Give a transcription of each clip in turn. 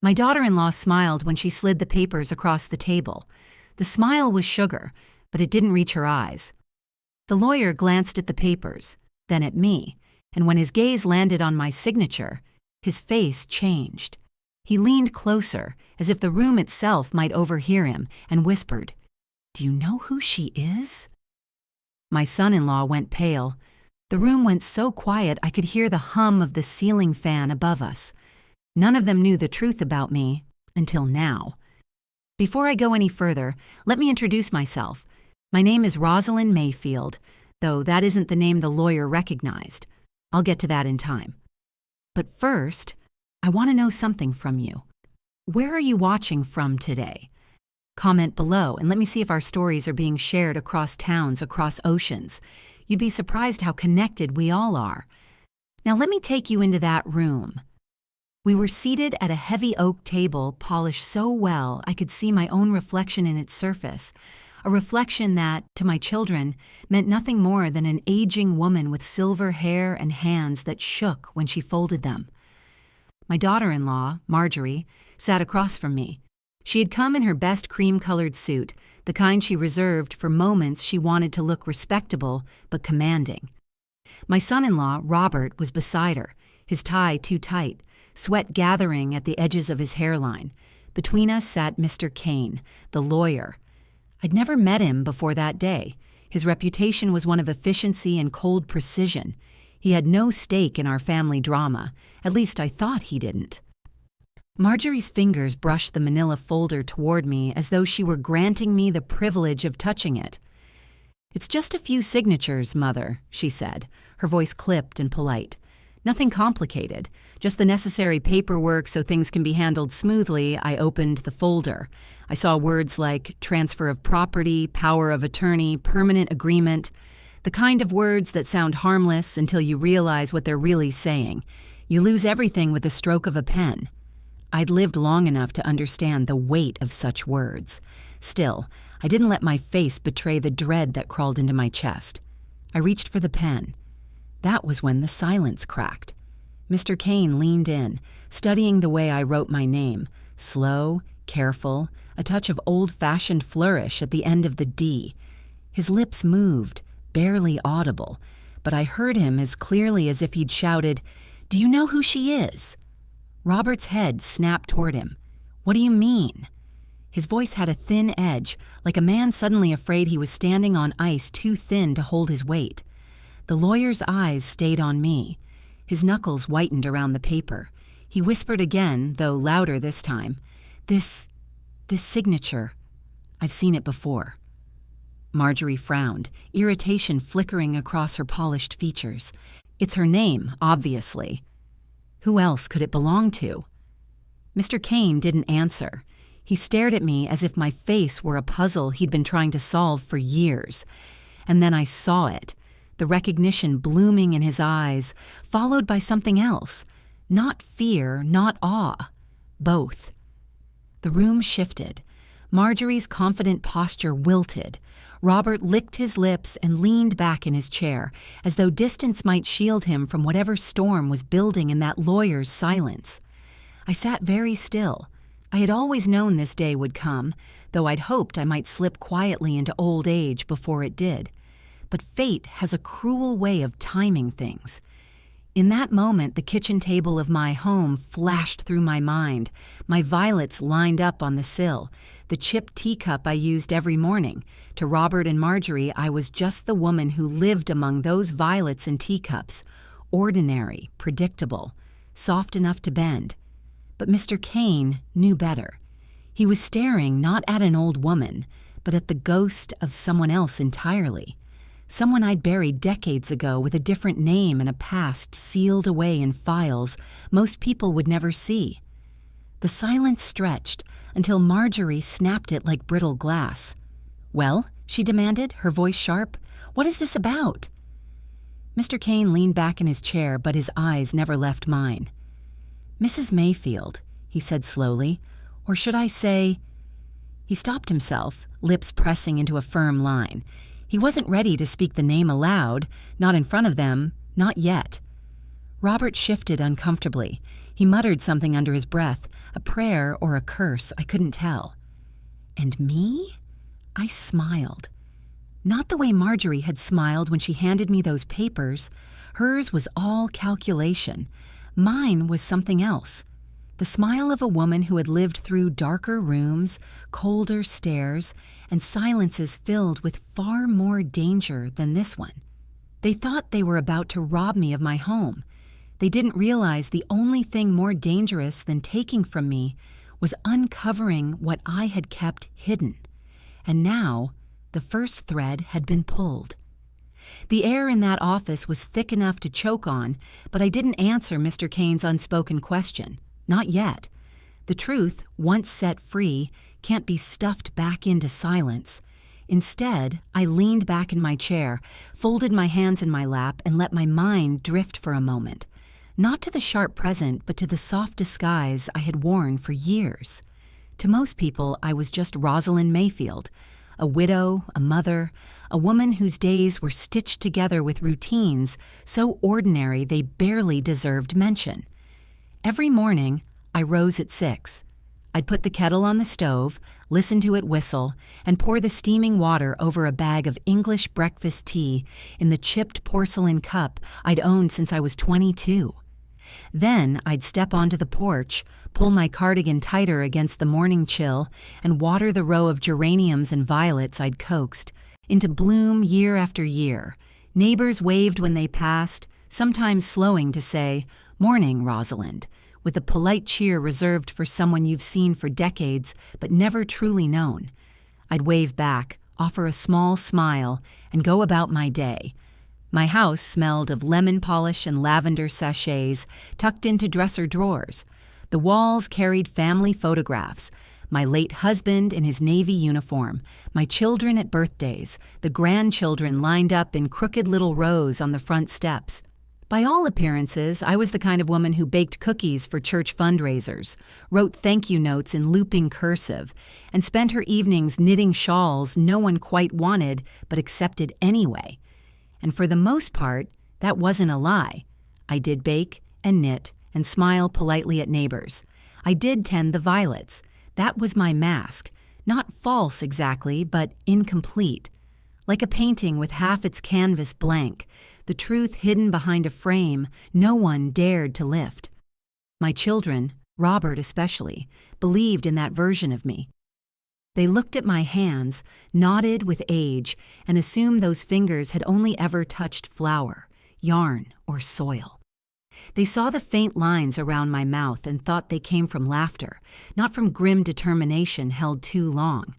My daughter-in-law smiled when she slid the papers across the table. The smile was sugar, but it didn't reach her eyes. The lawyer glanced at the papers, then at me, and when his gaze landed on my signature, his face changed. He leaned closer, as if the room itself might overhear him, and whispered, "Do you know who she is?" My son-in-law went pale. The room went so quiet I could hear the hum of the ceiling fan above us. None of them knew the truth about me, until now. Before I go any further, let me introduce myself. My name is Rosalind Mayfield, though that isn't the name the lawyer recognized. I'll get to that in time. But first, I want to know something from you. Where are you watching from today? Comment below and let me see if our stories are being shared across towns, across oceans. You'd be surprised how connected we all are. Now let me take you into that room. We were seated at a heavy oak table polished so well I could see my own reflection in its surface, a reflection that, to my children, meant nothing more than an aging woman with silver hair and hands that shook when she folded them. My daughter-in-law, Marjorie, sat across from me. She had come in her best cream-colored suit, the kind she reserved for moments she wanted to look respectable but commanding. My son-in-law, Robert, was beside her, his tie too tight, sweat gathering at the edges of his hairline. Between us sat Mr. Kane, the lawyer. I'd never met him before that day. His reputation was one of efficiency and cold precision. He had no stake in our family drama. At least I thought he didn't. Marjorie's fingers brushed the manila folder toward me as though she were granting me the privilege of touching it. "It's just a few signatures, Mother," she said, her voice clipped and polite. "Nothing complicated, just the necessary paperwork so things can be handled smoothly." I opened the folder. I saw words like transfer of property, power of attorney, permanent agreement, the kind of words that sound harmless until you realize what they're really saying. You lose everything with the stroke of a pen. I'd lived long enough to understand the weight of such words. Still, I didn't let my face betray the dread that crawled into my chest. I reached for the pen. That was when the silence cracked. Mr. Kane leaned in, studying the way I wrote my name, slow, careful, a touch of old-fashioned flourish at the end of the D. His lips moved, barely audible, but I heard him as clearly as if he'd shouted, "Do you know who she is?" Robert's head snapped toward him. "What do you mean?" His voice had a thin edge, like a man suddenly afraid he was standing on ice too thin to hold his weight. The lawyer's eyes stayed on me. His knuckles whitened around the paper. He whispered again, though louder this time, This signature. I've seen it before." Marjorie frowned, irritation flickering across her polished features. "It's her name, obviously. Who else could it belong to?" Mr. Kane didn't answer. He stared at me as if my face were a puzzle he'd been trying to solve for years. And then I saw it, the recognition blooming in his eyes, followed by something else. Not fear, not awe. Both. The room shifted. Marjorie's confident posture wilted. Robert licked his lips and leaned back in his chair, as though distance might shield him from whatever storm was building in that lawyer's silence. I sat very still. I had always known this day would come, though I'd hoped I might slip quietly into old age before it did. But fate has a cruel way of timing things. In that moment, the kitchen table of my home flashed through my mind, my violets lined up on the sill, the chipped teacup I used every morning. To Robert and Marjorie, I was just the woman who lived among those violets and teacups, ordinary, predictable, soft enough to bend. But Mr. Kane knew better. He was staring not at an old woman, but at the ghost of someone else entirely. Someone I'd buried decades ago with a different name and a past sealed away in files most people would never see. The silence stretched until Marjorie snapped it like brittle glass. "Well?" she demanded, her voice sharp. "What is this about?" Mr. Kane leaned back in his chair, but his eyes never left mine. "Mrs. Mayfield," he said slowly, "or should I say—" He stopped himself, lips pressing into a firm line. He wasn't ready to speak the name aloud, not in front of them, not yet. Robert shifted uncomfortably. He muttered something under his breath. a prayer or a curse, I couldn't tell. And me? I smiled. Not the way Marjorie had smiled when she handed me those papers. Hers was all calculation. Mine was something else. The smile of a woman who had lived through darker rooms, colder stares, and silences filled with far more danger than this one. They thought they were about to rob me of my home. They didn't realize the only thing more dangerous than taking from me was uncovering what I had kept hidden. And now, the first thread had been pulled. The air in that office was thick enough to choke on, but I didn't answer Mr. Kane's unspoken question. Not yet. The truth, once set free, can't be stuffed back into silence. Instead, I leaned back in my chair, folded my hands in my lap, and let my mind drift for a moment. Not to the sharp present, but to the soft disguise I had worn for years. To most people, I was just Rosalind Mayfield, a widow, a mother, a woman whose days were stitched together with routines so ordinary they barely deserved mention. Every morning, I rose at 6. I'd put the kettle on the stove, listen to it whistle, and pour the steaming water over a bag of English breakfast tea in the chipped porcelain cup I'd owned since I was 22. Then I'd step onto the porch, pull my cardigan tighter against the morning chill, and water the row of geraniums and violets I'd coaxed into bloom year after year. Neighbors waved when they passed, sometimes slowing to say, "Morning, Rosalind," with a polite cheer reserved for someone you've seen for decades but never truly known. I'd wave back, offer a small smile, and go about my day. My house smelled of lemon polish and lavender sachets tucked into dresser drawers. The walls carried family photographs, my late husband in his Navy uniform, my children at birthdays, the grandchildren lined up in crooked little rows on the front steps. By all appearances, I was the kind of woman who baked cookies for church fundraisers, wrote thank you notes in looping cursive, and spent her evenings knitting shawls no one quite wanted but accepted anyway. And for the most part, that wasn't a lie. I did bake and knit and smile politely at neighbors. I did tend the violets. That was my mask. Not false exactly, but incomplete. Like a painting with half its canvas blank, the truth hidden behind a frame no one dared to lift. My children, Robert especially, believed in that version of me. They looked at my hands, nodded with age, and assumed those fingers had only ever touched flour, yarn, or soil. They saw the faint lines around my mouth and thought they came from laughter, not from grim determination held too long.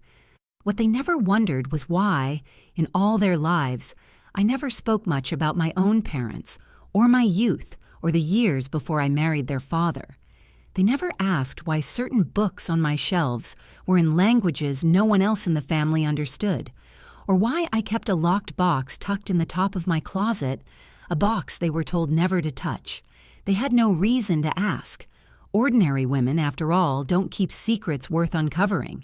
What they never wondered was why, in all their lives, I never spoke much about my own parents, or my youth, or the years before I married their father. They never asked why certain books on my shelves were in languages no one else in the family understood, or why I kept a locked box tucked in the top of my closet, a box they were told never to touch. They had no reason to ask. Ordinary women, after all, don't keep secrets worth uncovering.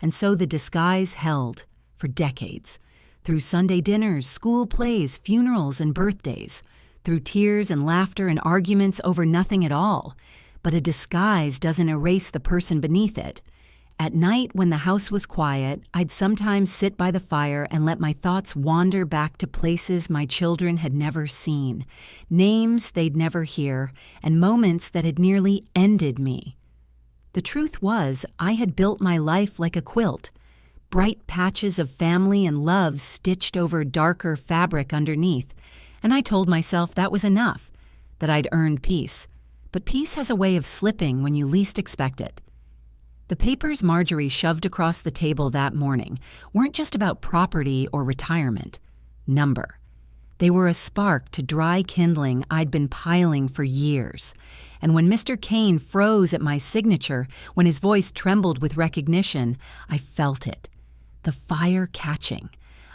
And so the disguise held, for decades. Through Sunday dinners, school plays, funerals, and birthdays. Through tears and laughter and arguments over nothing at all. But a disguise doesn't erase the person beneath it. At night, when the house was quiet, I'd sometimes sit by the fire and let my thoughts wander back to places my children had never seen, names they'd never hear, and moments that had nearly ended me. The truth was, I had built my life like a quilt, bright patches of family and love stitched over darker fabric underneath, and I told myself that was enough, that I'd earned peace. But peace has a way of slipping when you least expect it. The papers Marjorie shoved across the table that morning weren't just about property or retirement. Number. They were a spark to dry kindling I'd been piling for years. And when Mr. Kane froze at my signature, when his voice trembled with recognition, I felt it. The fire catching.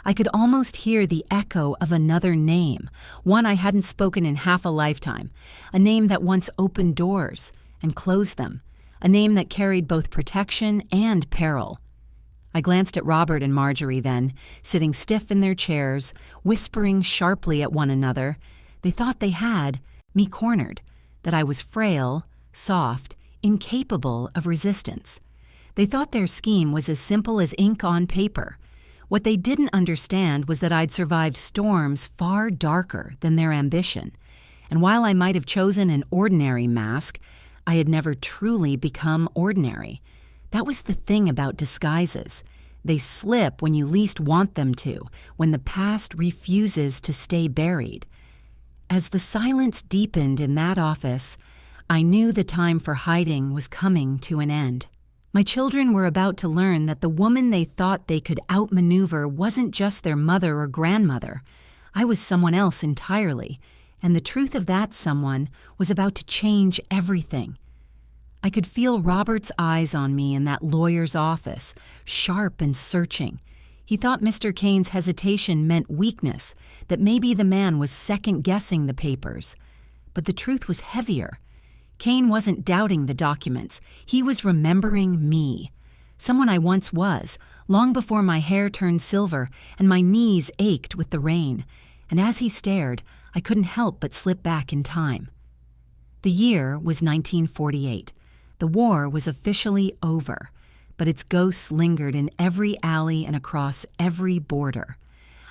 I could almost hear the echo of another name, one I hadn't spoken in half a lifetime, a name that once opened doors and closed them, a name that carried both protection and peril. I glanced at Robert and Marjorie then, sitting stiff in their chairs, whispering sharply at one another. They thought they had me cornered, that I was frail, soft, incapable of resistance. They thought their scheme was as simple as ink on paper. What they didn't understand was that I'd survived storms far darker than their ambition. And while I might have chosen an ordinary mask, I had never truly become ordinary. That was the thing about disguises. They slip when you least want them to, when the past refuses to stay buried. As the silence deepened in that office, I knew the time for hiding was coming to an end. My children were about to learn that the woman they thought they could outmaneuver wasn't just their mother or grandmother. I was someone else entirely, and the truth of that someone was about to change everything. I could feel Robert's eyes on me in that lawyer's office, sharp and searching. He thought Mr. Kane's hesitation meant weakness, that maybe the man was second-guessing the papers. But the truth was heavier. Kane wasn't doubting the documents. He was remembering me, someone I once was, long before my hair turned silver and my knees ached with the rain. And as he stared, I couldn't help but slip back in time. The year was 1948. The war was officially over, but its ghosts lingered in every alley and across every border.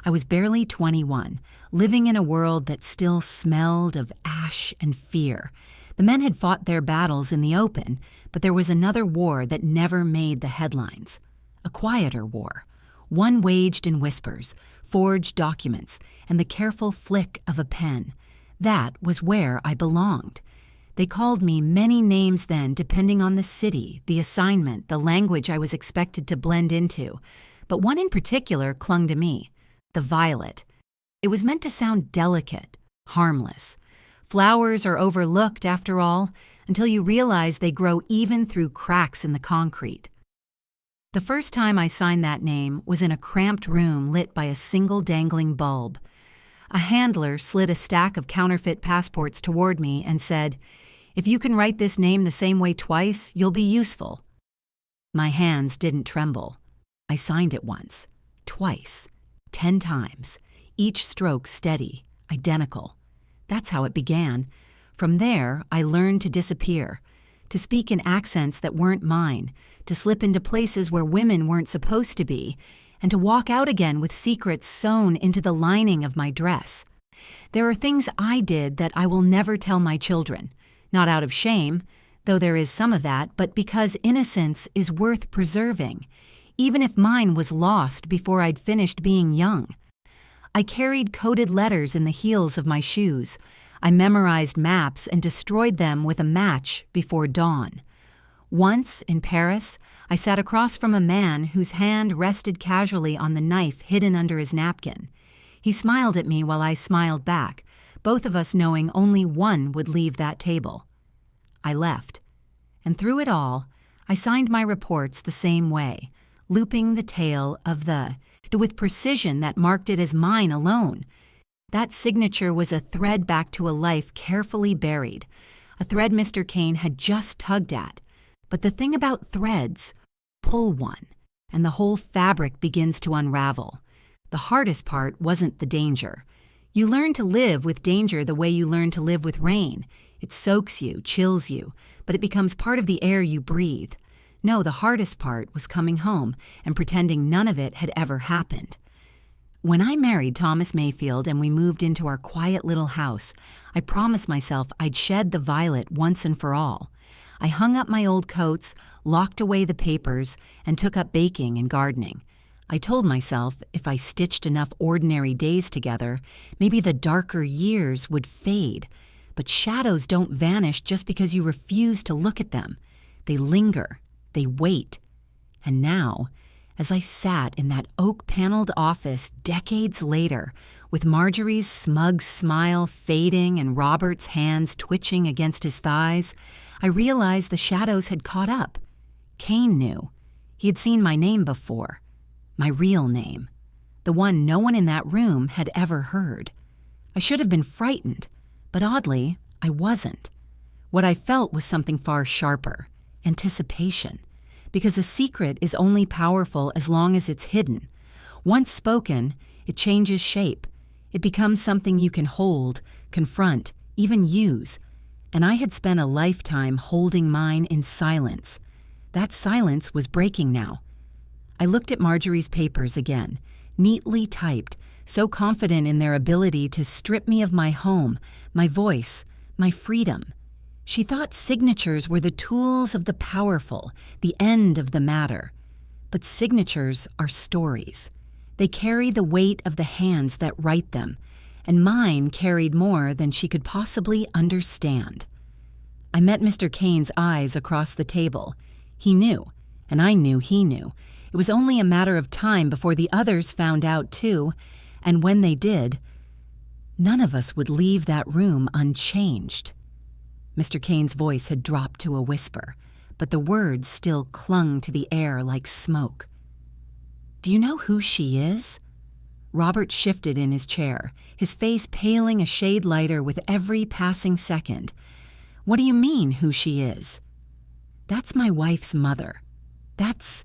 I was barely 21, living in a world that still smelled of ash and fear. The men had fought their battles in the open, but there was another war that never made the headlines. A quieter war, one waged in whispers, forged documents, and the careful flick of a pen. That was where I belonged. They called me many names then, depending on the city, the assignment, the language I was expected to blend into. But one in particular clung to me, the violet. It was meant to sound delicate, harmless. Flowers are overlooked, after all, until you realize they grow even through cracks in the concrete. The first time I signed that name was in a cramped room lit by a single dangling bulb. A handler slid a stack of counterfeit passports toward me and said, "If you can write this name the same way twice, you'll be useful." My hands didn't tremble. I signed it once, twice, 10 times, each stroke steady, identical. That's how it began. From there, I learned to disappear, to speak in accents that weren't mine, to slip into places where women weren't supposed to be, and to walk out again with secrets sewn into the lining of my dress. There are things I did that I will never tell my children, not out of shame, though there is some of that, but because innocence is worth preserving, even if mine was lost before I'd finished being young. I carried coded letters in the heels of my shoes. I memorized maps and destroyed them with a match before dawn. Once, in Paris, I sat across from a man whose hand rested casually on the knife hidden under his napkin. He smiled at me while I smiled back, both of us knowing only one would leave that table. I left. And through it all, I signed my reports the same way, looping the tail of the, with precision that marked it as mine alone. That signature was a thread back to a life carefully buried, a thread Mr. Kane had just tugged at. But the thing about threads, pull one, and the whole fabric begins to unravel. The hardest part wasn't the danger. You learn to live with danger the way you learn to live with rain. It soaks you, chills you, but it becomes part of the air you breathe. No, the hardest part was coming home and pretending none of it had ever happened. When I married Thomas Mayfield and we moved into our quiet little house, I promised myself I'd shed the violet once and for all. I hung up my old coats, locked away the papers, and took up baking and gardening. I told myself if I stitched enough ordinary days together, maybe the darker years would fade. But shadows don't vanish just because you refuse to look at them. They linger. They wait. And now, as I sat in that oak-paneled office decades later, with Marjorie's smug smile fading and Robert's hands twitching against his thighs, I realized the shadows had caught up. Kane knew. He had seen my name before. My real name. The one no one in that room had ever heard. I should have been frightened, but oddly, I wasn't. What I felt was something far sharper. Anticipation. Because a secret is only powerful as long as it's hidden. Once spoken, it changes shape. It becomes something you can hold, confront, even use. and I had spent a lifetime holding mine in silence. That silence was breaking now. I looked at Marjorie's papers again, neatly typed, so confident in their ability to strip me of my home, my voice, my freedom. She thought signatures were the tools of the powerful, the end of the matter. But signatures are stories. They carry the weight of the hands that write them, and mine carried more than she could possibly understand. I met Mr. Kane's eyes across the table. He knew, and I knew he knew. It was only a matter of time before the others found out too, and when they did, none of us would leave that room unchanged. Mr. Kane's voice had dropped to a whisper, but the words still clung to the air like smoke. "Do you know who she is?" Robert shifted in his chair, his face paling a shade lighter with every passing second. "What do you mean, who she is?" "That's my wife's mother. That's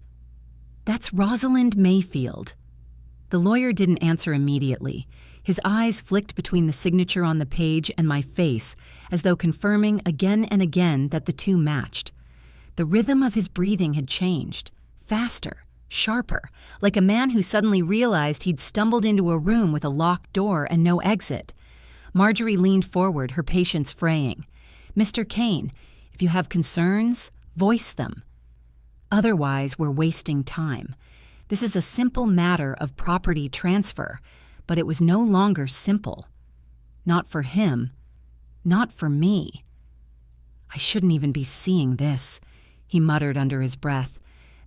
Rosalind Mayfield." The lawyer didn't answer immediately. His eyes flicked between the signature on the page and my face, as though confirming again and again that the two matched. The rhythm of his breathing had changed, faster, sharper, like a man who suddenly realized he'd stumbled into a room with a locked door and no exit. Marjorie leaned forward, her patience fraying. "Mr. Kane, if you have concerns, voice them. Otherwise, we're wasting time. This is a simple matter of property transfer, but it was no longer simple. Not for him, not for me. I shouldn't even be seeing this," he muttered under his breath.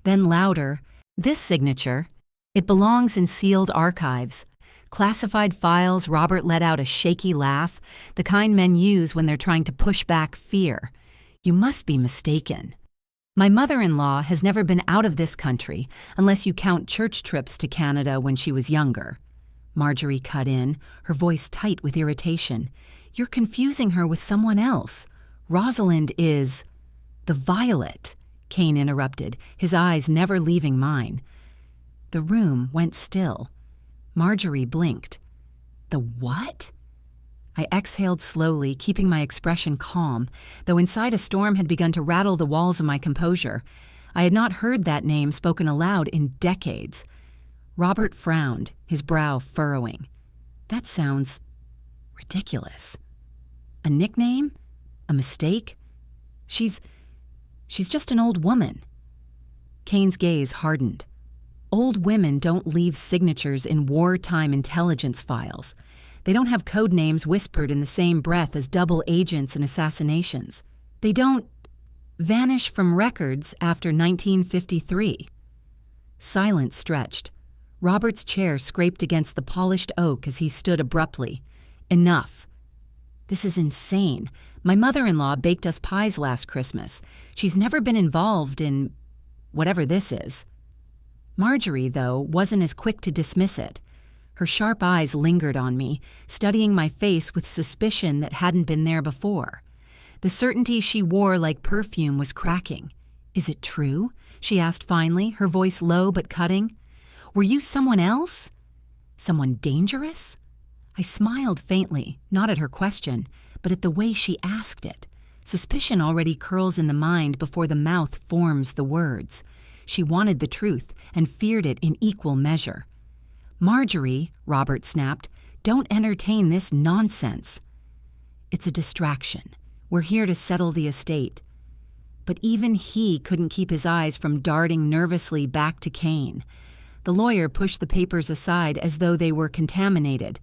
Then louder, "This signature, it belongs in sealed archives. Classified files." Robert let out a shaky laugh, the kind men use when they're trying to push back fear. "You must be mistaken. My mother-in-law has never been out of this country, unless you count church trips to Canada when she was younger." Marjorie cut in, her voice tight with irritation. "You're confusing her with someone else. Rosalind is—" "The Violet," Kane interrupted, his eyes never leaving mine. The room went still. Marjorie blinked. "The what?" I exhaled slowly, keeping my expression calm, though inside a storm had begun to rattle the walls of my composure. I had not heard that name spoken aloud in decades. Robert frowned, his brow furrowing. "That sounds ridiculous. A nickname? A mistake? She's just an old woman." Kane's gaze hardened. "Old women don't leave signatures in wartime intelligence files. They don't have code names whispered in the same breath as double agents and assassinations. They don't vanish from records after 1953. Silence stretched. Robert's chair scraped against the polished oak as he stood abruptly. "Enough. This is insane. My mother-in-law baked us pies last Christmas. She's never been involved in whatever this is." Marjorie, though, wasn't as quick to dismiss it. Her sharp eyes lingered on me, studying my face with suspicion that hadn't been there before. The certainty she wore like perfume was cracking. "Is it true?" she asked finally, her voice low but cutting. "Were you someone else? Someone dangerous?" I smiled faintly, not at her question, but at the way she asked it. Suspicion already curls in the mind before the mouth forms the words. She wanted the truth and feared it in equal measure. "Marjorie," Robert snapped, "don't entertain this nonsense." "It's a distraction. We're here to settle the estate." But even he couldn't keep his eyes from darting nervously back to Kane. The lawyer pushed the papers aside as though they were contaminated.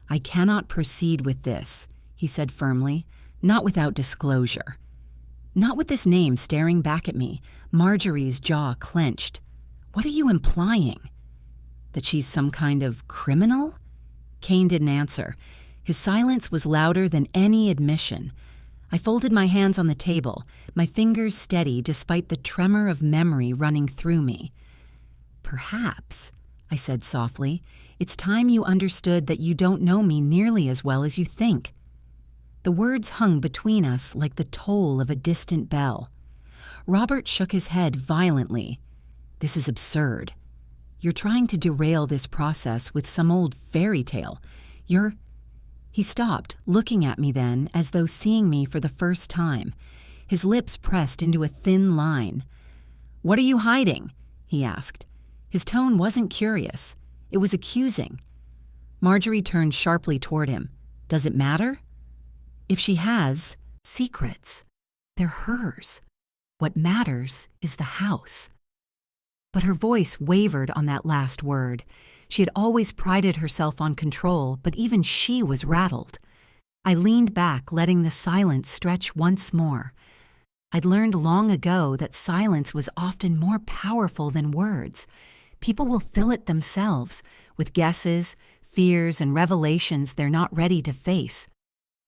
"I cannot proceed with this," he said firmly, "not without disclosure." Not with this name staring back at me. Marjorie's jaw clenched. "What are you implying? That she's some kind of criminal?" Kane didn't answer. His silence was louder than any admission. I folded my hands on the table, my fingers steady despite the tremor of memory running through me. "Perhaps," I said softly, "it's time you understood that you don't know me nearly as well as you think." The words hung between us like the toll of a distant bell. Robert shook his head violently. "This is absurd. You're trying to derail this process with some old fairy tale. You're He stopped, looking at me then as though seeing me for the first time. His lips pressed into a thin line. "What are you hiding?" he asked. His tone wasn't curious. It was accusing. Marjorie turned sharply toward him. "Does it matter?" "If she has secrets, they're hers. What matters is the house." But her voice wavered on that last word. She had always prided herself on control, but even she was rattled. I leaned back, letting the silence stretch once more. I'd learned long ago that silence was often more powerful than words. People will fill it themselves with guesses, fears, and revelations they're not ready to face.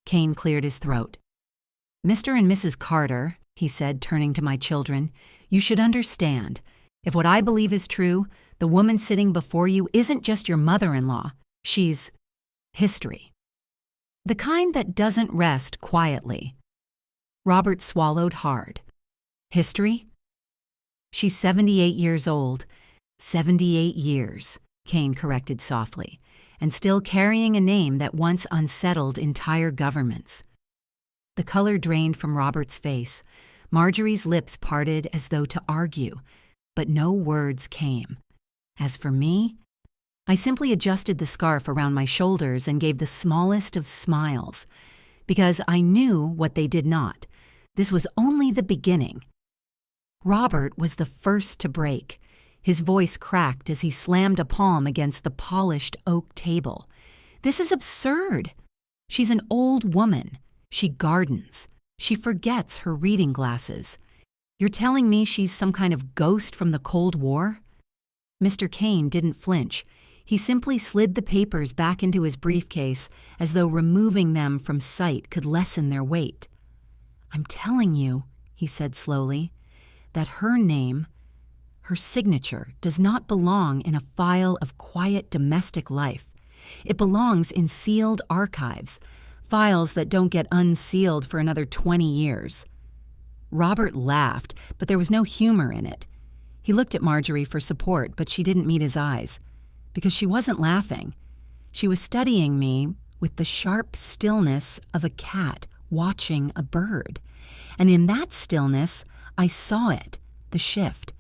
Kane cleared his throat. "Mr. and Mrs. Carter," he said, turning to my children, "you should understand. If what I believe is true, the woman sitting before you isn't just your mother-in-law. She's history. The kind that doesn't rest quietly." Robert swallowed hard. "History?" "She's 78 years old. 78 years, Kane corrected softly, and still carrying a name that once unsettled entire governments. The color drained from Robert's face. Marjorie's lips parted as though to argue, but no words came. As for me, I simply adjusted the scarf around my shoulders and gave the smallest of smiles, because I knew what they did not. This was only the beginning. Robert was the first to break. His voice cracked as he slammed a palm against the polished oak table. "This is absurd. She's an old woman. She gardens. She forgets her reading glasses. You're telling me she's some kind of ghost from the Cold War?" Mr. Kane didn't flinch. He simply slid the papers back into his briefcase as though removing them from sight could lessen their weight. "I'm telling you," he said slowly, "that her name, her signature, does not belong in a file of quiet domestic life. It belongs in sealed archives, files that don't get unsealed for another 20 years. Robert laughed, but there was no humor in it. He looked at Marjorie for support, but she didn't meet his eyes. Because she wasn't laughing. She was studying me with the sharp stillness of a cat watching a bird. And in that stillness, I saw it, the shift.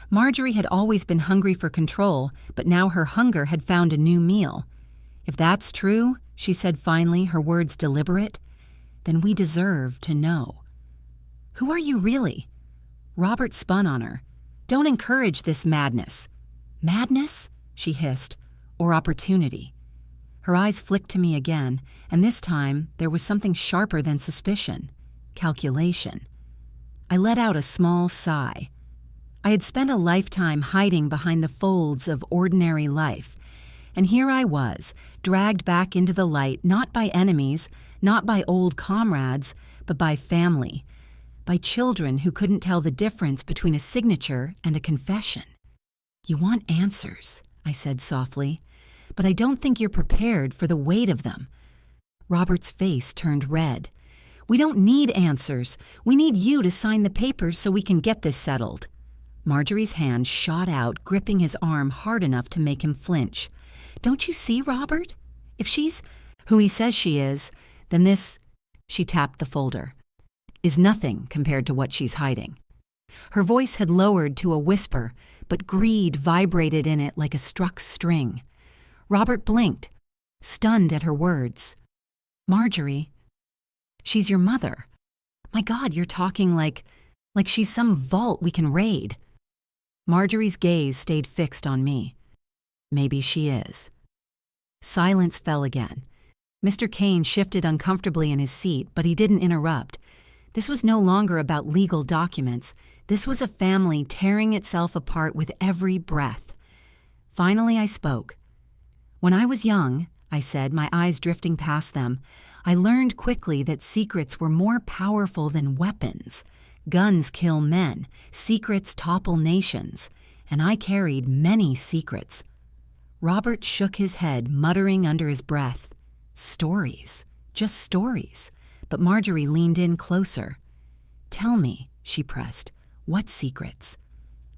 Marjorie had always been hungry for control, but now her hunger had found a new meal. "If that's true," she said finally, her words deliberate, "then we deserve to know." "Who are you really?" Robert spun on her. "Don't encourage this madness." "Madness?" she hissed. "Or opportunity?" Her eyes flicked to me again, and this time there was something sharper than suspicion. Calculation. I let out a small sigh. I had spent a lifetime hiding behind the folds of ordinary life, and here I was, dragged back into the light not by enemies, not by old comrades, but by family, by children who couldn't tell the difference between a signature and a confession. "You want answers," I said softly, "but I don't think you're prepared for the weight of them." Robert's face turned red. "We don't need answers. We need you to sign the papers so we can get this settled." Marjorie's hand shot out, gripping his arm hard enough to make him flinch. "Don't you see, Robert? If she's who he says she is, then this," she tapped the folder, "is nothing compared to what she's hiding." Her voice had lowered to a whisper, but greed vibrated in it like a struck string. Robert blinked, stunned at her words. "Marjorie, she's your mother. My God, you're talking like she's some vault we can raid." Marjorie's gaze stayed fixed on me. "Maybe she is." Silence fell again. Mr. Kane shifted uncomfortably in his seat, but he didn't interrupt. This was no longer about legal documents. This was a family tearing itself apart with every breath. Finally, I spoke. "When I was young," I said, my eyes drifting past them, "I learned quickly that secrets were more powerful than weapons. Guns kill men, secrets topple nations, and I carried many secrets." Robert shook his head, muttering under his breath, "Stories, just stories." But Marjorie leaned in closer. "Tell me," she pressed, "what secrets?"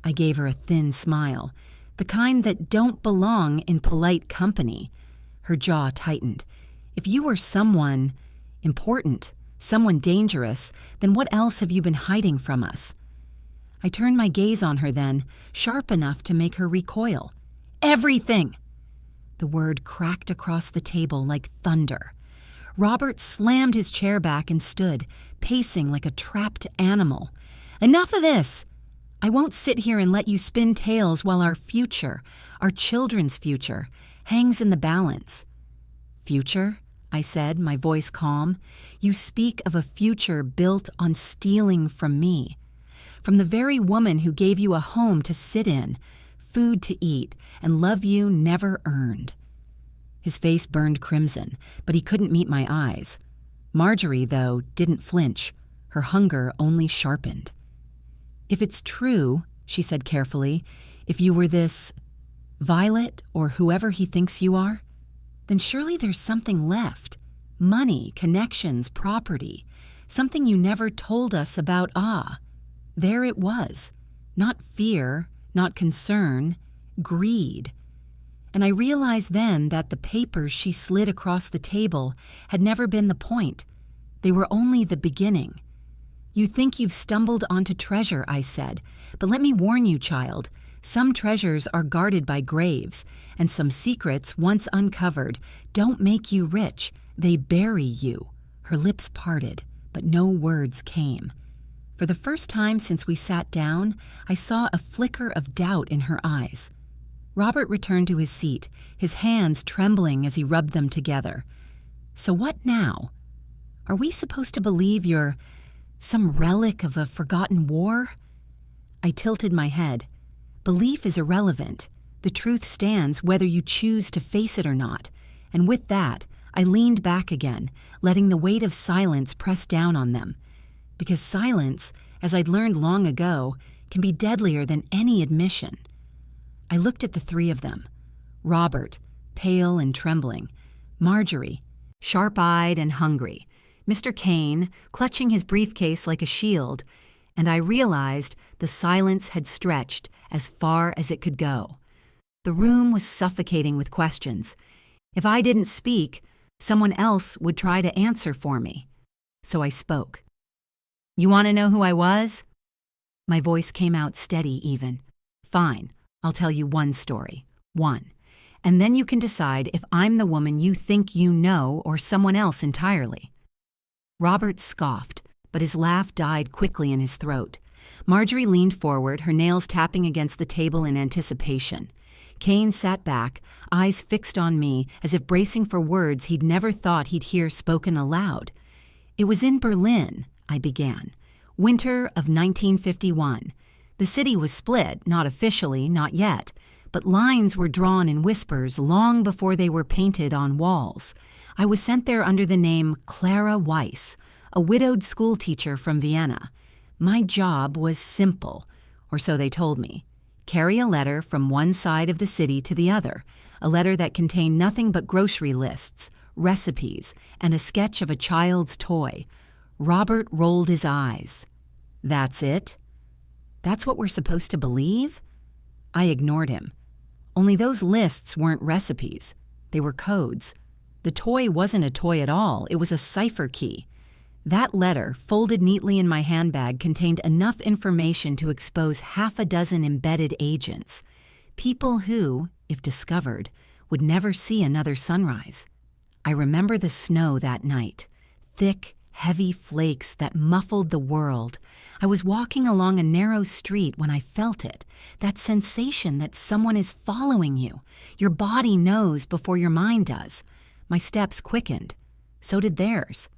I gave her a thin smile, the kind that don't belong in polite company. Her jaw tightened. If you were someone important, someone dangerous, then what else have you been hiding from us? I turned my gaze on her then, sharp enough to make her recoil. Everything! The word cracked across the table like thunder. Robert slammed his chair back and stood, pacing like a trapped animal. Enough of this! I won't sit here and let you spin tales while our future, our children's future, hangs in the balance. Future? I said, my voice calm. You speak of a future built on stealing from me. From the very woman who gave you a home to sit in, food to eat, and love you never earned. His face burned crimson, but he couldn't meet my eyes. Marjorie, though, didn't flinch. Her hunger only sharpened. If it's true, she said carefully, if you were this Violet or whoever he thinks you are, then surely there's something left. Money, connections, property. Something you never told us about. There it was. Not fear, not concern, greed. And I realized then that the papers she slid across the table had never been the point. They were only the beginning. You think you've stumbled onto treasure, I said, but let me warn you, child. Some treasures are guarded by graves, and some secrets, once uncovered, don't make you rich. They bury you. Her lips parted, but no words came. For the first time since we sat down, I saw a flicker of doubt in her eyes. Robert returned to his seat, his hands trembling as he rubbed them together. So what now? Are we supposed to believe you're some relic of a forgotten war? I tilted my head. Belief is irrelevant. The truth stands whether you choose to face it or not. And with that, I leaned back again, letting the weight of silence press down on them. Because silence, as I'd learned long ago, can be deadlier than any admission. I looked at the three of them. Robert, pale and trembling. Marjorie, sharp-eyed and hungry. Mr. Kane, clutching his briefcase like a shield. And I realized the silence had stretched as far as it could go. The room was suffocating with questions. If I didn't speak, someone else would try to answer for me. So I spoke. You want to know who I was? My voice came out steady even. Fine, I'll tell you one story. One. And then you can decide if I'm the woman you think you know or someone else entirely. Robert scoffed, but his laugh died quickly in his throat. Marjorie leaned forward, her nails tapping against the table in anticipation. Kane sat back, eyes fixed on me, as if bracing for words he'd never thought he'd hear spoken aloud. It was in Berlin, I began. Winter of 1951. The city was split, not officially, not yet, but lines were drawn in whispers long before they were painted on walls. I was sent there under the name Clara Weiss, a widowed schoolteacher from Vienna. My job was simple, or so they told me. Carry a letter from one side of the city to the other, a letter that contained nothing but grocery lists, recipes, and a sketch of a child's toy. Robert rolled his eyes. That's it? That's what we're supposed to believe? I ignored him. Only those lists weren't recipes. They were codes. The toy wasn't a toy at all. It was a cipher key. That letter, folded neatly in my handbag, contained enough information to expose half a dozen embedded agents. People who, if discovered, would never see another sunrise. I remember the snow that night. Thick, heavy flakes that muffled the world. I was walking along a narrow street when I felt it. That sensation that someone is following you. Your body knows before your mind does. My steps quickened. So did theirs.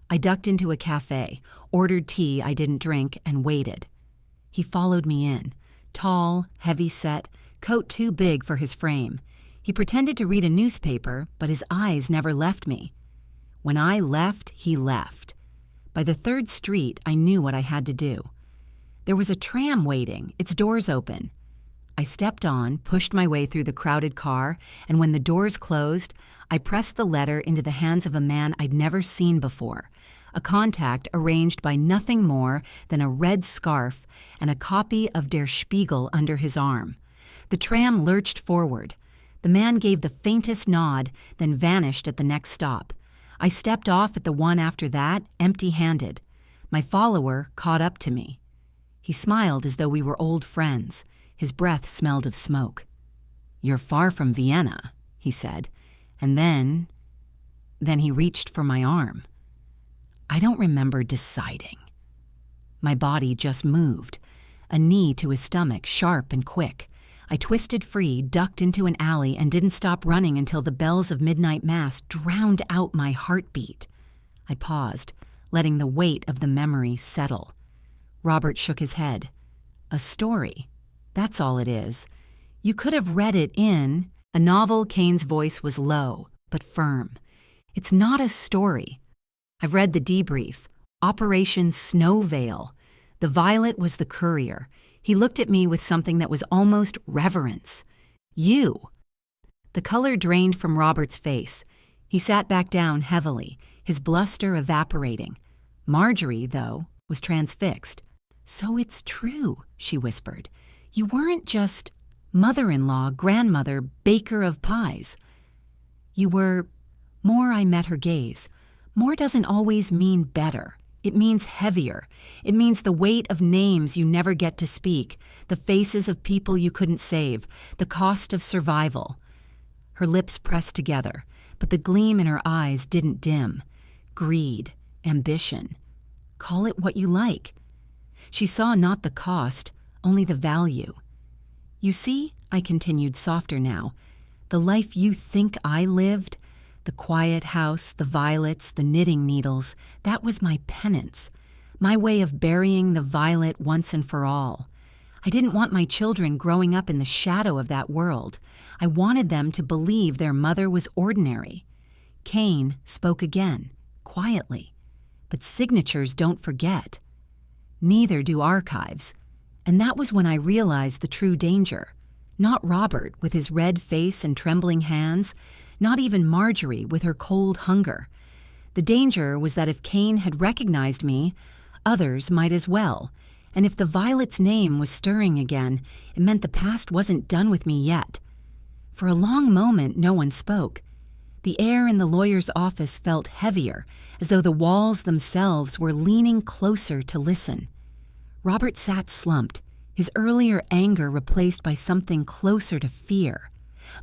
I ducked into a cafe, ordered tea I didn't drink, and waited. He followed me in. Tall, heavy-set, coat too big for his frame. He pretended to read a newspaper, but his eyes never left me. When I left, he left. By the third street, I knew what I had to do. There was a tram waiting, its doors open. I stepped on, pushed my way through the crowded car, and when the doors closed, I pressed the letter into the hands of a man I'd never seen before, a contact arranged by nothing more than a red scarf and a copy of Der Spiegel under his arm. The tram lurched forward. The man gave the faintest nod, then vanished at the next stop. I stepped off at the one after that, empty-handed. My follower caught up to me. He smiled as though we were old friends. His breath smelled of smoke. "You're far from Vienna," he said, and then he reached for my arm. I don't remember deciding. My body just moved, a knee to his stomach, sharp and quick. I twisted free, ducked into an alley, and didn't stop running until the bells of midnight mass drowned out my heartbeat. I paused, letting the weight of the memory settle. Robert shook his head. "A story. That's all it is. You could have read it in a novel." Kane's voice was low, but firm. "It's not a story. I've read the debrief. Operation Snow Veil. The Violet was the courier." He looked at me with something that was almost reverence. "You." The color drained from Robert's face. He sat back down heavily, his bluster evaporating. Marjorie, though, was transfixed. "So it's true," she whispered. "You weren't just mother-in-law, grandmother, baker of pies. You were more." I met her gaze. "More doesn't always mean better. It means heavier. It means the weight of names you never get to speak, the faces of people you couldn't save, the cost of survival." Her lips pressed together, but the gleam in her eyes didn't dim. Greed, ambition. Call it what you like. She saw not the cost, only the value. "You see," I continued, softer now, "the life you think I lived, the quiet house, the violets, the knitting needles, that was my penance, my way of burying the violet once and for all. I didn't want my children growing up in the shadow of that world. I wanted them to believe their mother was ordinary." Kane spoke again, quietly. "But signatures don't forget. Neither do archives." And that was when I realized the true danger. Not Robert with his red face and trembling hands, not even Marjorie with her cold hunger. The danger was that if Kane had recognized me, others might as well. And if the Violet's name was stirring again, it meant the past wasn't done with me yet. For a long moment, no one spoke. The air in the lawyer's office felt heavier, as though the walls themselves were leaning closer to listen. Robert sat slumped, his earlier anger replaced by something closer to fear.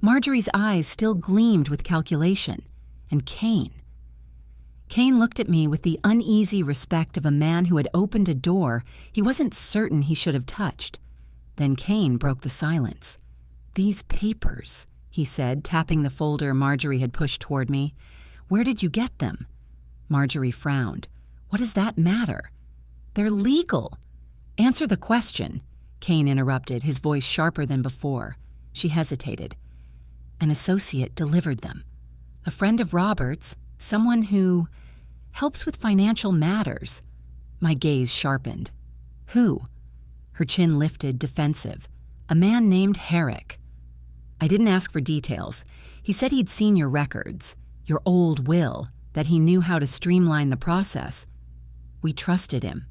Marjorie's eyes still gleamed with calculation. And Kane. Kane looked at me with the uneasy respect of a man who had opened a door he wasn't certain he should have touched. Then Kane broke the silence. "These papers," he said, tapping the folder Marjorie had pushed toward me. "Where did you get them?" Marjorie frowned. "What does that matter?" "They're legal." "Answer the question," Kane interrupted, his voice sharper than before. She hesitated. "An associate delivered them. A friend of Robert's, someone who helps with financial matters." My gaze sharpened. "Who?" Her chin lifted, defensive. "A man named Herrick." I didn't ask for details. He said he'd seen your records, your old will, that he knew how to streamline the process. We trusted him.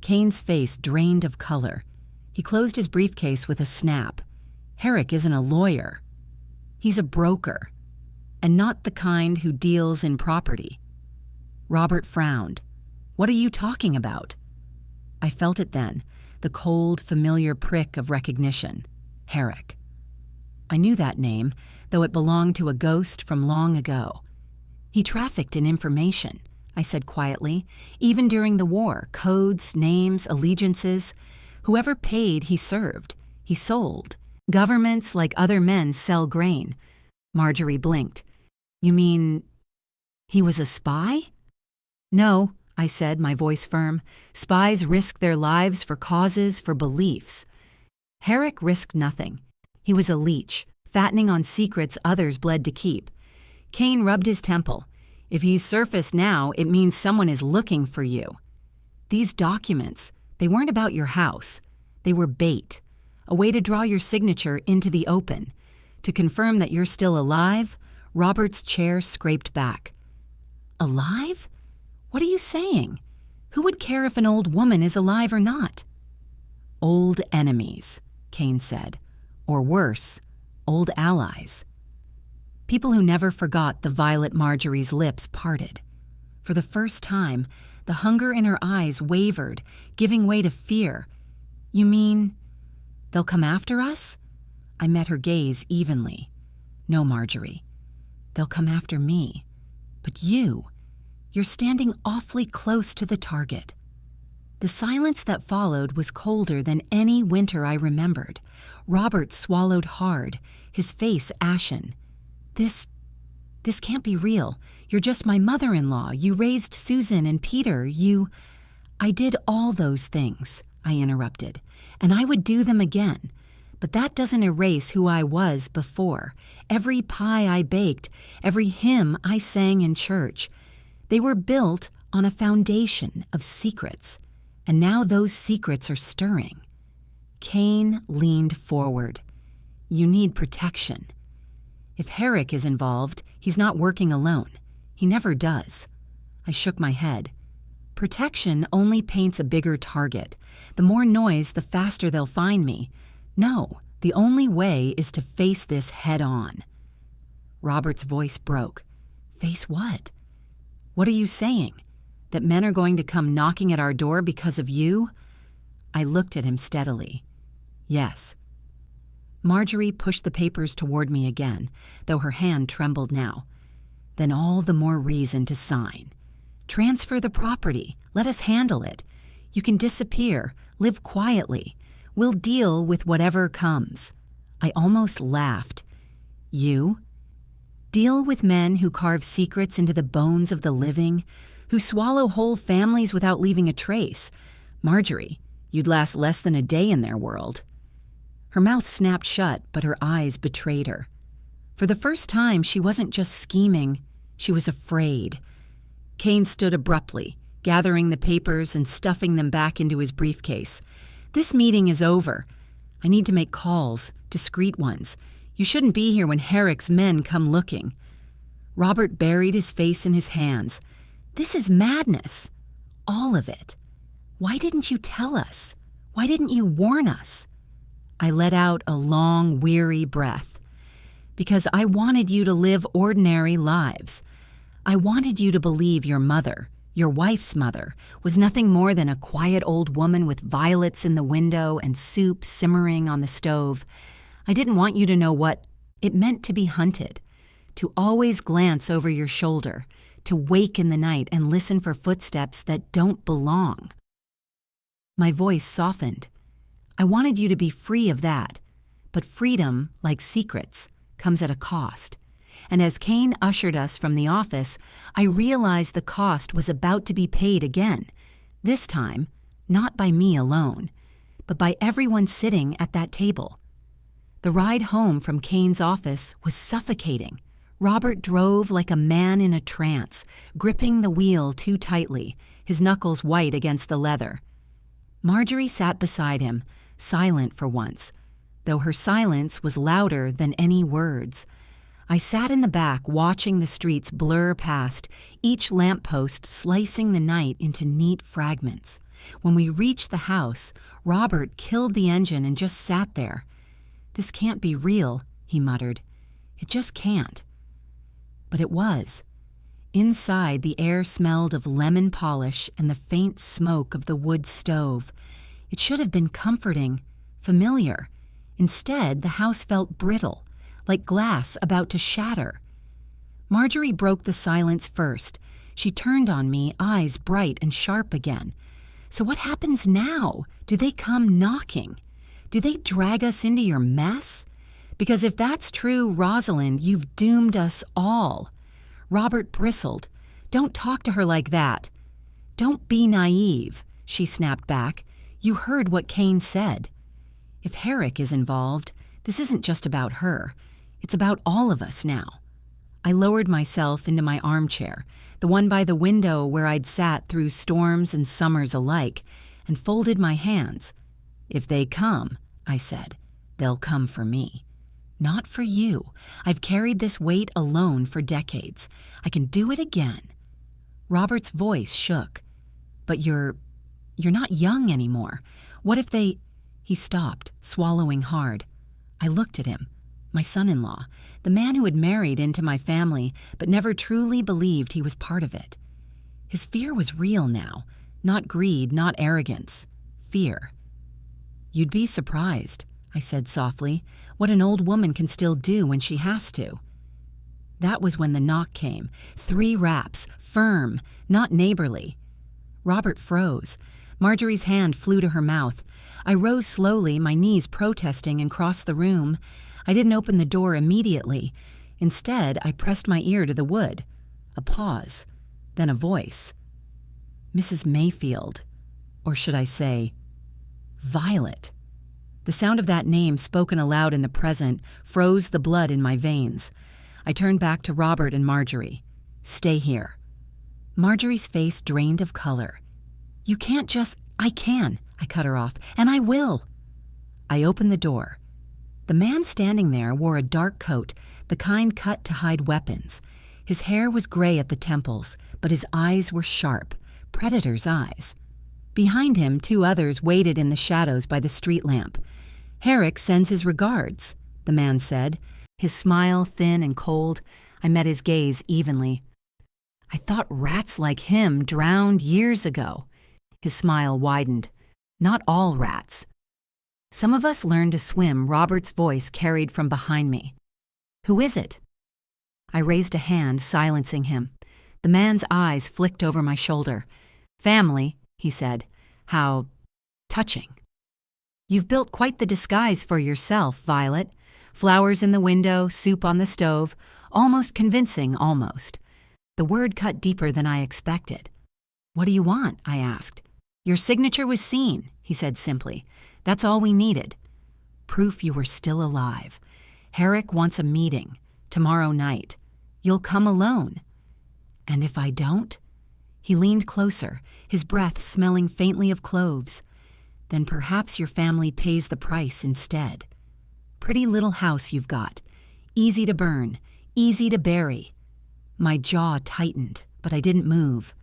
Kane's face drained of color. He closed his briefcase with a snap. "Herrick isn't a lawyer. He's a broker, and not the kind who deals in property." Robert frowned. "What are you talking about?" I felt it then, the cold, familiar prick of recognition. Herrick. I knew that name, though it belonged to a ghost from long ago. "He trafficked in information," I said quietly. "Even during the war, codes, names, allegiances. Whoever paid, he served. He sold. Governments, like other men, sell grain." Marjorie blinked. "You mean he was a spy?" "No," I said, my voice firm. "Spies risk their lives for causes, for beliefs. Herrick risked nothing. He was a leech, fattening on secrets others bled to keep." Kane rubbed his temple. "If he's surfaced now, it means someone is looking for you. These documents, they weren't about your house. They were bait, a way to draw your signature into the open. To confirm that you're still alive." Robert's chair scraped back. "Alive? What are you saying? Who would care if an old woman is alive or not?" "Old enemies," Kane said. "Or worse, old allies." People who never forgot the violet Marjorie's lips parted. For the first time, the hunger in her eyes wavered, giving way to fear. You mean they'll come after us? I met her gaze evenly. No, Marjorie. They'll come after me. But you're standing awfully close to the target. The silence that followed was colder than any winter I remembered. Robert swallowed hard, his face ashen. This can't be real. You're just my mother-in-law. You raised Susan and Peter. I did all those things, I interrupted, and I would do them again. But that doesn't erase who I was before. Every pie I baked, every hymn I sang in church. They were built on a foundation of secrets, and now those secrets are stirring. Cain leaned forward. You need protection. If Herrick is involved, he's not working alone. He never does. I shook my head. Protection only paints a bigger target. The more noise, the faster they'll find me. No, the only way is to face this head on. Robert's voice broke. Face what? What are you saying? That men are going to come knocking at our door because of you? I looked at him steadily. Yes. Marjorie pushed the papers toward me again, though her hand trembled now. Then all the more reason to sign. Transfer the property. Let us handle it. You can disappear. Live quietly. We'll deal with whatever comes. I almost laughed. You? Deal with men who carve secrets into the bones of the living, who swallow whole families without leaving a trace. Marjorie, you'd last less than a day in their world. Her mouth snapped shut, but her eyes betrayed her. For the first time, she wasn't just scheming, she was afraid. Cain stood abruptly, gathering the papers and stuffing them back into his briefcase. This meeting is over. I need to make calls, discreet ones. You shouldn't be here when Herrick's men come looking. Robert buried his face in his hands. This is madness. All of it. Why didn't you tell us? Why didn't you warn us? I let out a long, weary breath. Because I wanted you to live ordinary lives. I wanted you to believe your mother, your wife's mother, was nothing more than a quiet old woman with violets in the window and soup simmering on the stove. I didn't want you to know what it meant to be hunted, to always glance over your shoulder, to wake in the night and listen for footsteps that don't belong. My voice softened. I wanted you to be free of that, but freedom, like secrets, comes at a cost. And as Cain ushered us from the office, I realized the cost was about to be paid again, this time not by me alone, but by everyone sitting at that table. The ride home from Cain's office was suffocating. Robert drove like a man in a trance, gripping the wheel too tightly, his knuckles white against the leather. Marjorie sat beside him, silent for once, though her silence was louder than any words. I sat in the back watching the streets blur past, each lamppost slicing the night into neat fragments. When we reached the house, Robert killed the engine and just sat there. This can't be real, he muttered. It just can't. But it was. Inside, the air smelled of lemon polish and the faint smoke of the wood stove. It should have been comforting, familiar. Instead, the house felt brittle, like glass about to shatter. Marjorie broke the silence first. She turned on me, eyes bright and sharp again. So what happens now? Do they come knocking? Do they drag us into your mess? Because if that's true, Rosalind, you've doomed us all. Robert bristled. Don't talk to her like that. Don't be naive, she snapped back. You heard what Cain said. If Herrick is involved, this isn't just about her. It's about all of us now. I lowered myself into my armchair, the one by the window where I'd sat through storms and summers alike, and folded my hands. If they come, I said, they'll come for me. Not for you. I've carried this weight alone for decades. I can do it again. Robert's voice shook. But you're not young anymore. What if they... He stopped, swallowing hard. I looked at him. My son-in-law, the man who had married into my family but never truly believed he was part of it. His fear was real now, not greed, not arrogance. Fear. "You'd be surprised," I said softly, "what an old woman can still do when she has to." That was when the knock came. 3 raps, firm, not neighborly. Robert froze. Marjorie's hand flew to her mouth. I rose slowly, my knees protesting, and crossed the room. I didn't open the door immediately. Instead, I pressed my ear to the wood. A pause. Then a voice. "Mrs. Mayfield." Or should I say, Violet. The sound of that name spoken aloud in the present froze the blood in my veins. I turned back to Robert and Marjorie. "Stay here." Marjorie's face drained of color. "You can't just—" "I can," I cut her off, "and I will." I opened the door. The man standing there wore a dark coat, the kind cut to hide weapons. His hair was gray at the temples, but his eyes were sharp, predator's eyes. Behind him, 2 others waited in the shadows by the street lamp. "Herrick sends his regards," the man said. His smile thin and cold. I met his gaze evenly. "I thought rats like him drowned years ago." His smile widened. "Not all rats. Some of us learn to swim," Robert's voice carried from behind me. "Who is it?" I raised a hand, silencing him. The man's eyes flicked over my shoulder. "Family," he said. "How touching." "You've built quite the disguise for yourself, Violet. Flowers in the window, soup on the stove. Almost convincing, almost." The word cut deeper than I expected. "What do you want?" I asked. "Your signature was seen," he said simply. "That's all we needed. Proof you were still alive. Herrick wants a meeting. Tomorrow night. You'll come alone." "And if I don't?" He leaned closer, his breath smelling faintly of cloves. "Then perhaps your family pays the price instead. Pretty little house you've got. Easy to burn, easy to bury." My jaw tightened, but I didn't move.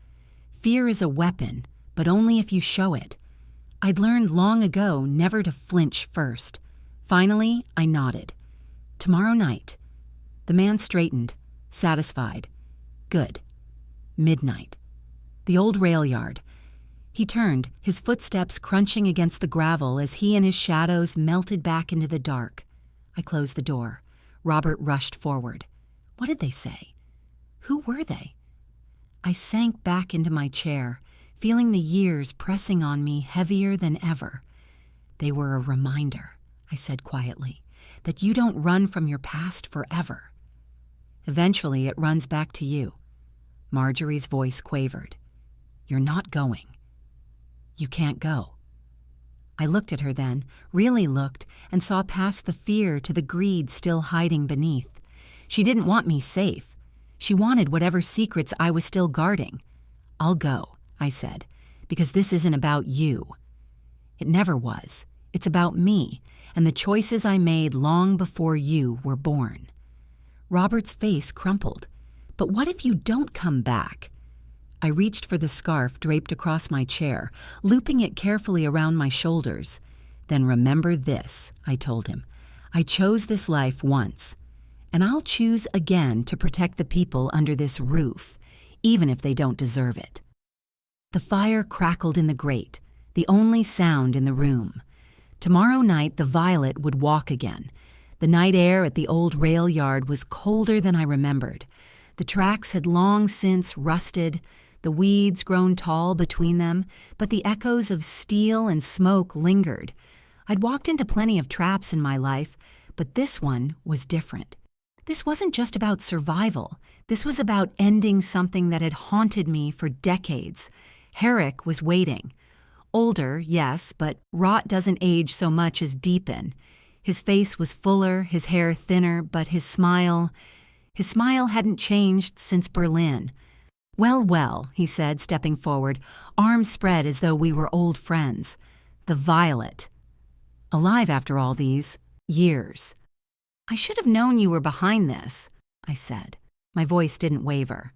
Fear is a weapon, but only if you show it. I'd learned long ago never to flinch first. Finally, I nodded. "Tomorrow night." The man straightened, satisfied. "Good." Midnight. The old rail yard. He turned, his footsteps crunching against the gravel as he and his shadows melted back into the dark. I closed the door. Robert rushed forward. What did they say? Who were they? I sank back into my chair, feeling the years pressing on me heavier than ever. "They were a reminder," I said quietly, "that you don't run from your past forever. Eventually it runs back to you." Marjorie's voice quavered. "You're not going. You can't go." I looked at her then, really looked, and saw past the fear to the greed still hiding beneath. She didn't want me safe. She wanted whatever secrets I was still guarding. "I'll go," I said, "because this isn't about you." It never was. It's about me and the choices I made long before you were born. Robert's face crumpled. "But what if you don't come back?" I reached for the scarf draped across my chair, looping it carefully around my shoulders. "Then remember this," I told him. "I chose this life once, and I'll choose again to protect the people under this roof, even if they don't deserve it." The fire crackled in the grate, the only sound in the room. Tomorrow night the Violet would walk again. The night air at the old rail yard was colder than I remembered. The tracks had long since rusted, the weeds grown tall between them, but the echoes of steel and smoke lingered. I'd walked into plenty of traps in my life, but this one was different. This wasn't just about survival. This was about ending something that had haunted me for decades. Herrick was waiting. Older, yes, but rot doesn't age so much as deepen. His face was fuller, his hair thinner, but his smile hadn't changed since Berlin. "Well, well," he said, stepping forward, arms spread as though we were old friends. "The Violet. Alive after all these years." "I should have known you were behind this," I said. My voice didn't waver.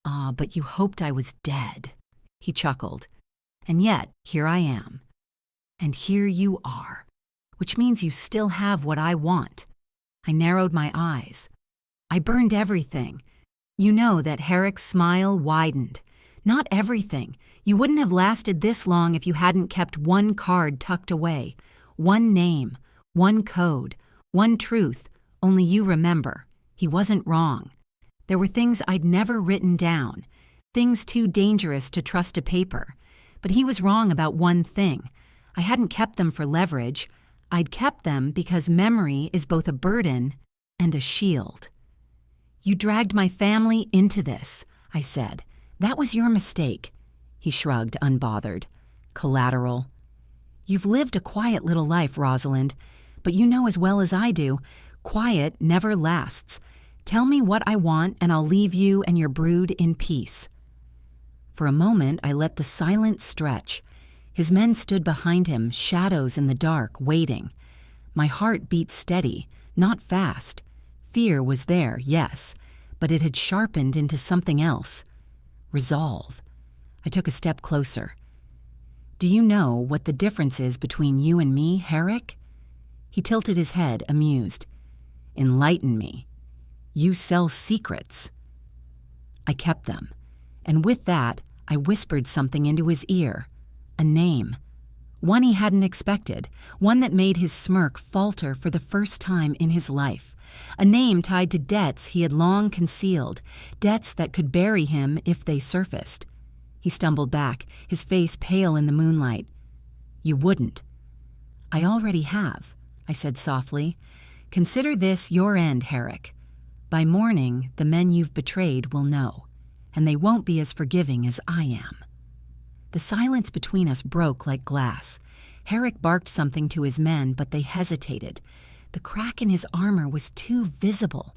"Ah, but you hoped I was dead." He chuckled. "And yet, here I am. And here you are, which means you still have what I want. I narrowed my eyes. I burned everything. You know that Herrick's smile widened. Not everything. You wouldn't have lasted this long if you hadn't kept one card tucked away. One name, one code, one truth, only you remember. He wasn't wrong. There were things I'd never written down, things too dangerous to trust to paper. But he was wrong about one thing. I hadn't kept them for leverage. I'd kept them because memory is both a burden and a shield. You dragged my family into this, I said. That was your mistake. He shrugged, unbothered. Collateral. You've lived a quiet little life, Rosalind, but you know as well as I do, quiet never lasts. Tell me what I want and I'll leave you and your brood in peace. For a moment, I let the silence stretch. His men stood behind him, shadows in the dark, waiting. My heart beat steady, not fast. Fear was there, yes, but it had sharpened into something else. Resolve. I took a step closer. Do you know what the difference is between you and me, Herrick? He tilted his head, amused. Enlighten me. You sell secrets. I kept them, and with that, I whispered something into his ear. A name. One he hadn't expected, one that made his smirk falter for the first time in his life. A name tied to debts he had long concealed, debts that could bury him if they surfaced. He stumbled back, his face pale in the moonlight. You wouldn't. I already have, I said softly. Consider this your end, Herrick. By morning, the men you've betrayed will know, and they won't be as forgiving as I am. The silence between us broke like glass. Herrick barked something to his men, but they hesitated. The crack in his armor was too visible.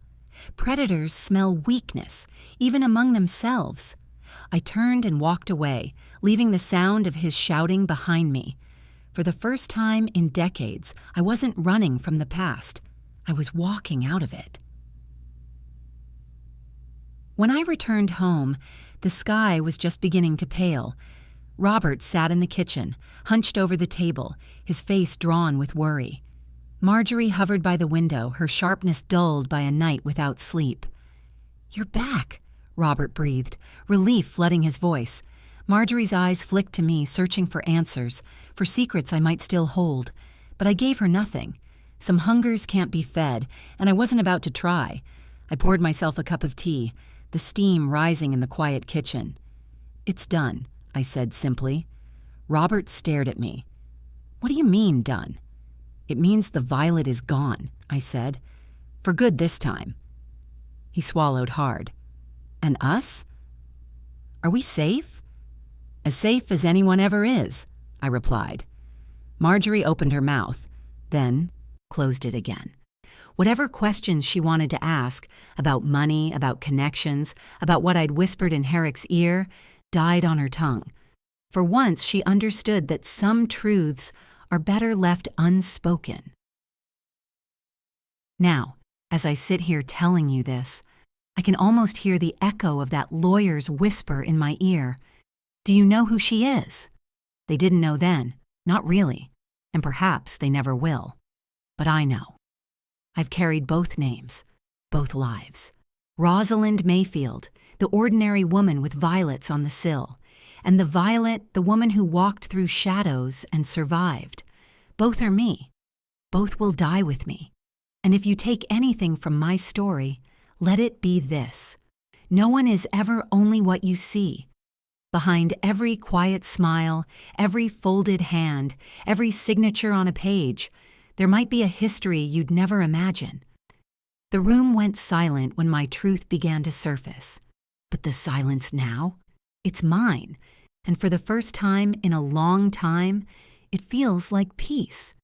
Predators smell weakness, even among themselves. I turned and walked away, leaving the sound of his shouting behind me. For the first time in decades, I wasn't running from the past. I was walking out of it. When I returned home, the sky was just beginning to pale. Robert sat in the kitchen, hunched over the table, his face drawn with worry. Marjorie hovered by the window, her sharpness dulled by a night without sleep. "You're back," Robert breathed, relief flooding his voice. Marjorie's eyes flicked to me, searching for answers, for secrets I might still hold. But I gave her nothing. Some hungers can't be fed, and I wasn't about to try. I poured myself a cup of tea, the steam rising in the quiet kitchen. "It's done," I said simply. Robert stared at me. "What do you mean, done?" "It means the violet is gone," I said. "For good this time." He swallowed hard. "And us? Are we safe?" "As safe as anyone ever is," I replied. Marjorie opened her mouth, then closed it again. Whatever questions she wanted to ask, about money, about connections, about what I'd whispered in Herrick's ear, died on her tongue. For once, she understood that some truths are better left unspoken. Now, as I sit here telling you this, I can almost hear the echo of that lawyer's whisper in my ear. "Do you know who she is?" They didn't know then, not really, and perhaps they never will. But I know. I've carried both names, both lives. Rosalind Mayfield, the ordinary woman with violets on the sill, and the Violet, the woman who walked through shadows and survived. Both are me. Both will die with me. And if you take anything from my story, let it be this. No one is ever only what you see. Behind every quiet smile, every folded hand, every signature on a page, there might be a history you'd never imagine. The room went silent when my truth began to surface. But the silence now? It's mine. And for the first time in a long time, it feels like peace.